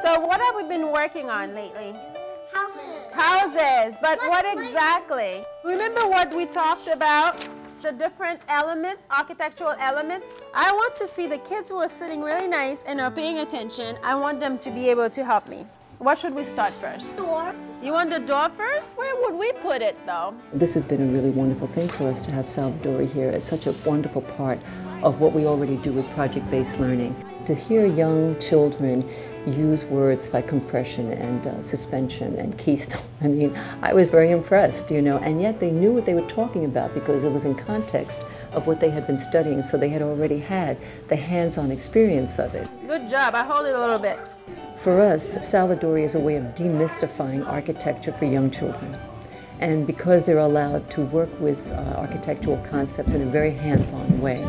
So what have we been working on lately? Houses. Houses, but what exactly? Remember what we talked about? The different elements, architectural elements. I want to see the kids who are sitting really nice and are paying attention. I want them to be able to help me. What should we start first? Door. You want the door first? Where would we put it though? This has been a really wonderful thing for us to have Salvadori here. It's such a wonderful part of what we already do with project-based learning. To hear young children use words like compression and suspension and keystone. I mean, I was very impressed, you know, and yet they knew what they were talking about because it was in context of what they had been studying, so they had already had the hands-on experience of it. Good job. I hold it a little bit. For us, Salvadori is a way of demystifying architecture for young children. And because they're allowed to work with architectural concepts in a very hands-on way.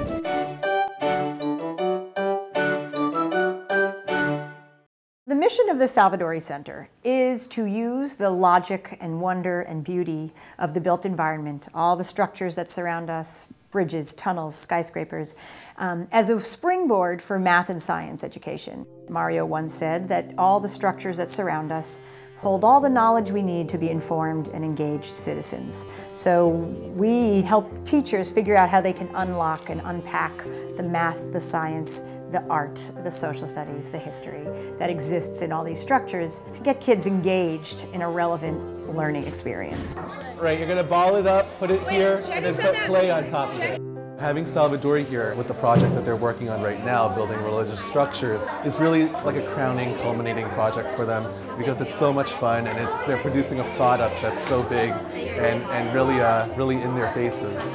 The mission of the Salvadori Center is to use the logic and wonder and beauty of the built environment, all the structures that surround us, bridges, tunnels, skyscrapers, as a springboard for math and science education. Mario once said that all the structures that surround us hold all the knowledge we need to be informed and engaged citizens. So we help teachers figure out how they can unlock and unpack the math, the science, the art, the social studies, the history that exists in all these structures to get kids engaged in a relevant learning experience. Right, you're going to ball it up, put it here, and then put clay on top of it. Having Salvadori here with the project that they're working on right now, building religious structures, is really like a crowning, culminating project for them because it's so much fun and they're producing a product that's so big and really in their faces.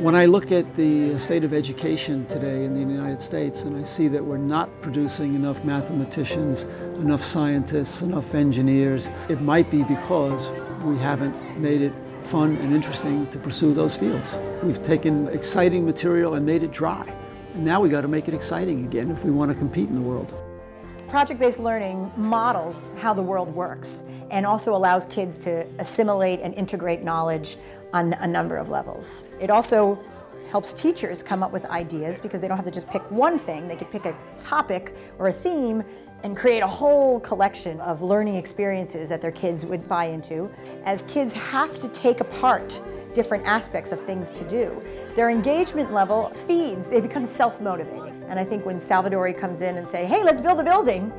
When I look at the state of education today in the United States and I see that we're not producing enough mathematicians, enough scientists, enough engineers, it might be because we haven't made it fun and interesting to pursue those fields. We've taken exciting material and made it dry. And now we got to make it exciting again if we want to compete in the world. Project-based learning models how the world works and also allows kids to assimilate and integrate knowledge on a number of levels. It also helps teachers come up with ideas because they don't have to just pick one thing. They could pick a topic or a theme and create a whole collection of learning experiences that their kids would buy into. As kids have to take apart different aspects of things to do, their engagement level feeds, they become self-motivating. And I think when Salvadori comes in and say, hey, let's build a building,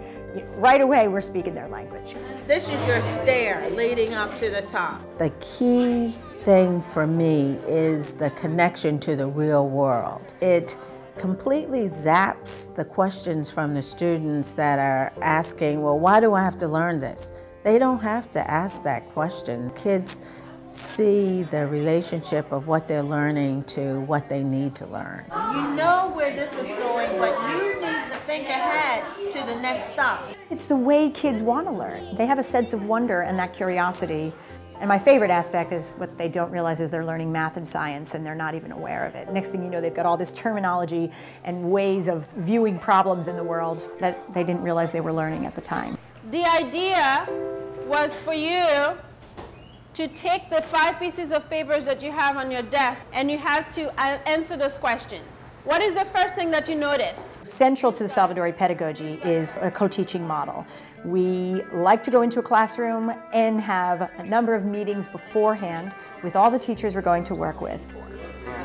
right away we're speaking their language. This is your stair leading up to the top. The key thing for me is the connection to the real world. It completely zaps the questions from the students that are asking, well, why do I have to learn this? They don't have to ask that question. Kids see the relationship of what they're learning to what they need to learn. You know where this is going, but you need to think ahead to the next stop. It's the way kids want to learn. They have a sense of wonder and that curiosity. And my favorite aspect is what they don't realize is they're learning math and science and they're not even aware of it. Next thing you know, they've got all this terminology and ways of viewing problems in the world that they didn't realize they were learning at the time. The idea was for you to take the 5 pieces of papers that you have on your desk and you have to answer those questions. What is the first thing that you noticed? Central to the Salvadori pedagogy is a co-teaching model. We like to go into a classroom and have a number of meetings beforehand with all the teachers we're going to work with.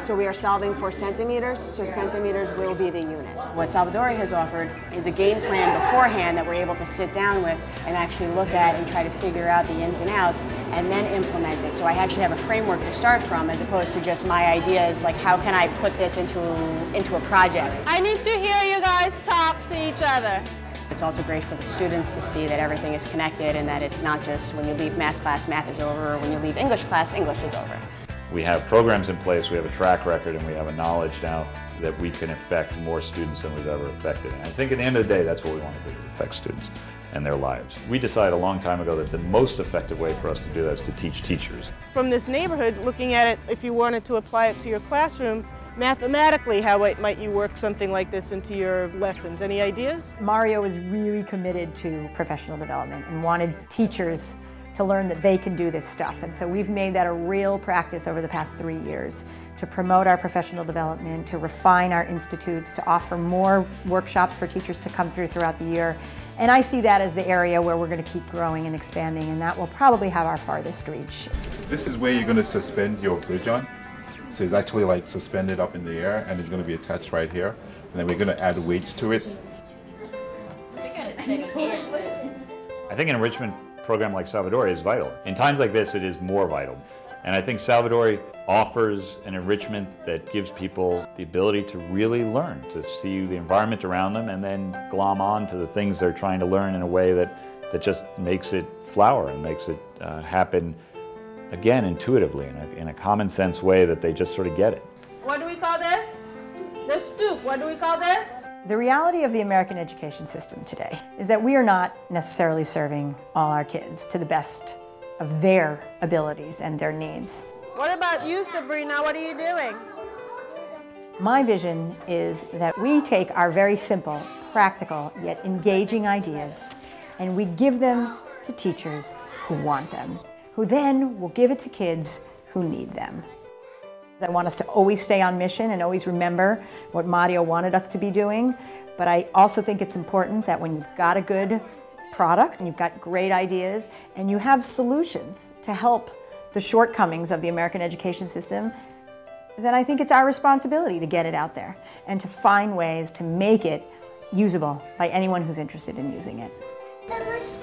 So we are solving for centimeters, so centimeters will be the unit. What Salvadori has offered is a game plan beforehand that we're able to sit down with and actually look at and try to figure out the ins and outs and then implement it. So I actually have a framework to start from as opposed to just my ideas, like how can I put this into a project. I need to hear you guys talk to each other. It's also great for the students to see that everything is connected and that it's not just when you leave math class, math is over, or when you leave English class, English is over. We have programs in place, we have a track record, and we have a knowledge now that we can affect more students than we've ever affected. And I think at the end of the day, that's what we want to do, affect students and their lives. We decided a long time ago that the most effective way for us to do that is to teach teachers. From this neighborhood, looking at it, if you wanted to apply it to your classroom, mathematically, how might you work something like this into your lessons? Any ideas? Mario is really committed to professional development and wanted teachers to learn that they can do this stuff. And so we've made that a real practice over the past 3 years to promote our professional development, to refine our institutes, to offer more workshops for teachers to come throughout the year. And I see that as the area where we're going to keep growing and expanding, and that will probably have our farthest reach. This is where you're going to suspend your bridge on. So it's actually like suspended up in the air, and it's going to be attached right here. And then we're going to add weights to it. I think an enrichment program like Salvadori is vital. In times like this, it is more vital. And I think Salvadori offers an enrichment that gives people the ability to really learn, to see the environment around them and then glom on to the things they're trying to learn in a way that just makes it flower and makes it happen, again, intuitively, in a common sense way that they just sort of get it. What do we call this? The stoop. What do we call this? The reality of the American education system today is that we are not necessarily serving all our kids to the best of their abilities and their needs. What about you, Sabrina? What are you doing? My vision is that we take our very simple, practical, yet engaging ideas and we give them to teachers who want them, who then will give it to kids who need them. I want us to always stay on mission and always remember what Mario wanted us to be doing, but I also think it's important that when you've got a good product and you've got great ideas and you have solutions to help the shortcomings of the American education system, then I think it's our responsibility to get it out there and to find ways to make it usable by anyone who's interested in using it. That looks